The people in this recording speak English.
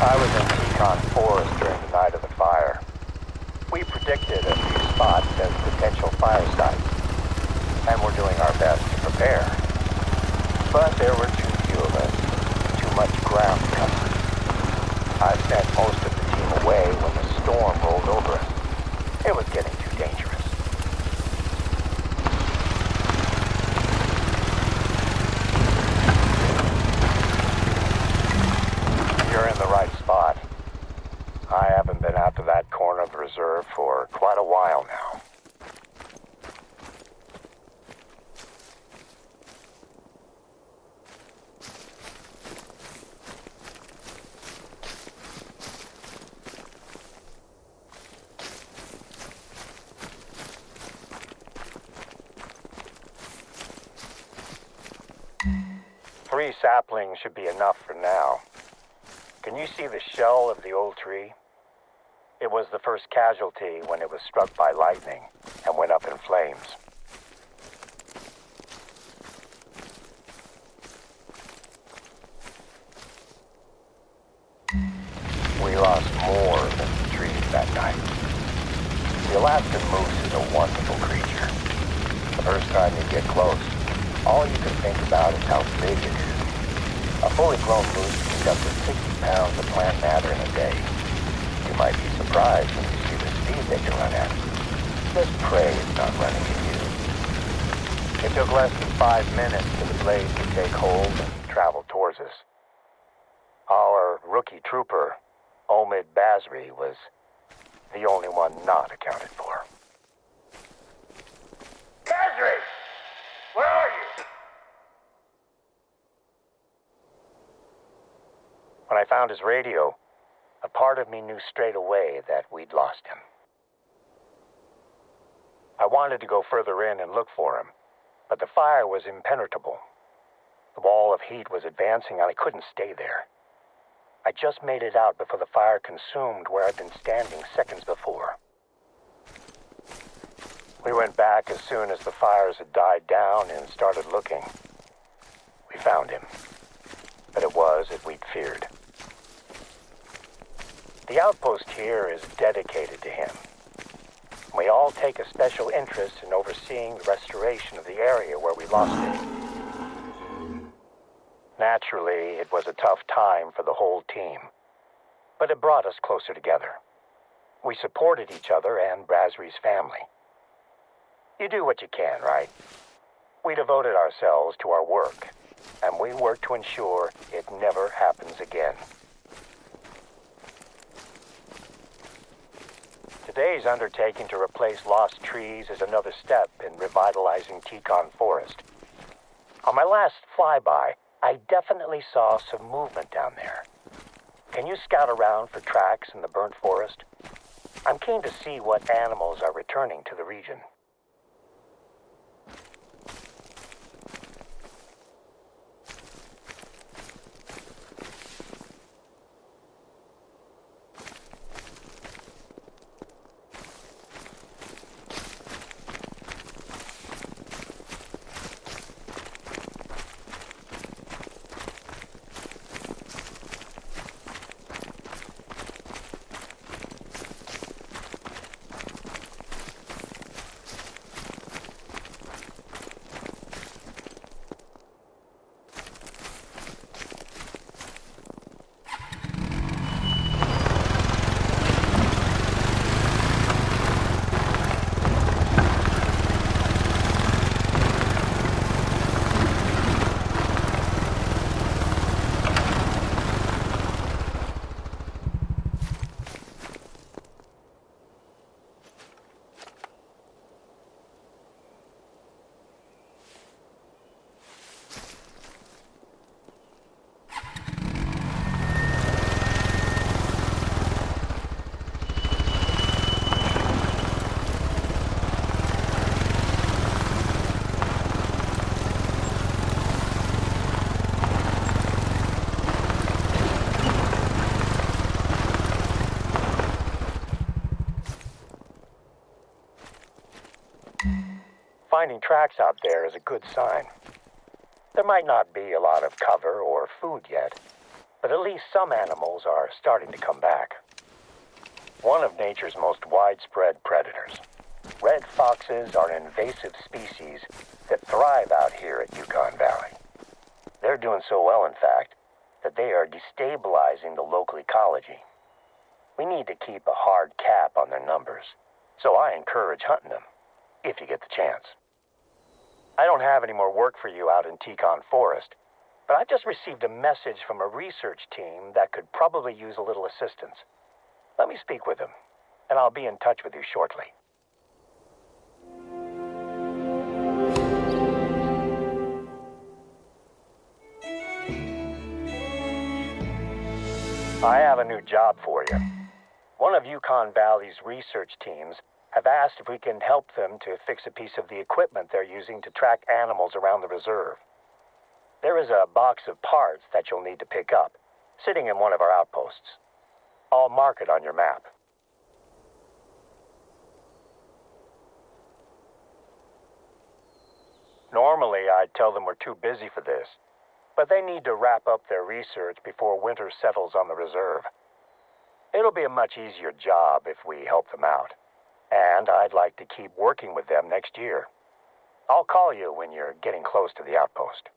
I was in Yukon forest during the night of the fire. We predicted a few spots as potential fire sites, and we're doing our best to prepare. But there were too few of us, too much ground cover. I sent most of the team away when the storm rolled over us. It was getting too dangerous. You're in the right spot. I haven't been out to that corner of the reserve for quite a while now. Three saplings should be enough for now. Can you see the shell of the old tree? It was the first casualty when it was struck by lightning and went up in flames. We lost more than the trees that night. The Alaskan moose is a wonderful creature. The first time you get close, all you can think about is how big it is. A fully grown moose can eat up to 60 pounds of plant matter in a day. You might be surprised when you see the speed they can run at. This prey is not running at you. It took less than 5 minutes for the blaze to take hold and travel towards us. Our rookie trooper, Omid Basri, was the only one not accounted for. Basri! Where are you? When I found his radio, a part of me knew straight away that we'd lost him. I wanted to go further in and look for him, but the fire was impenetrable. The wall of heat was advancing and I couldn't stay there. I just made it out before the fire consumed where I'd been standing seconds before. We went back as soon as the fires had died down and started looking. We found him, but it was as we'd feared. The outpost here is dedicated to him. We all take a special interest in overseeing the restoration of the area where we lost him. Naturally, it was a tough time for the whole team, but it brought us closer together. We supported each other and Basri's family. You do what you can, right? We devoted ourselves to our work, and we work to ensure it never happens again. Today's undertaking to replace lost trees is another step in revitalizing Yukon forest. On my last flyby, I definitely saw some movement down there. Can you scout around for tracks in the burnt forest? I'm keen to see what animals are returning to the region. Finding tracks out there is a good sign. There might not be a lot of cover or food yet, but at least some animals are starting to come back. One of nature's most widespread predators. Red foxes are an invasive species that thrive out here at Yukon Valley. They're doing so well, in fact, that they are destabilizing the local ecology. We need to keep a hard cap on their numbers, so I encourage hunting them, if you get the chance. I don't have any more work for you out in Yukon Forest, but I just received a message from a research team that could probably use a little assistance. Let me speak with them, and I'll be in touch with you shortly. I have a new job for you. One of Yukon Valley's research teams have asked if we can help them to fix a piece of the equipment they're using to track animals around the reserve. There is a box of parts that you'll need to pick up, sitting in one of our outposts. I'll mark it on your map. Normally, I'd tell them we're too busy for this, but they need to wrap up their research before winter settles on the reserve. It'll be a much easier job if we help them out, and I'd like to keep working with them next year. I'll call you when you're getting close to the outpost.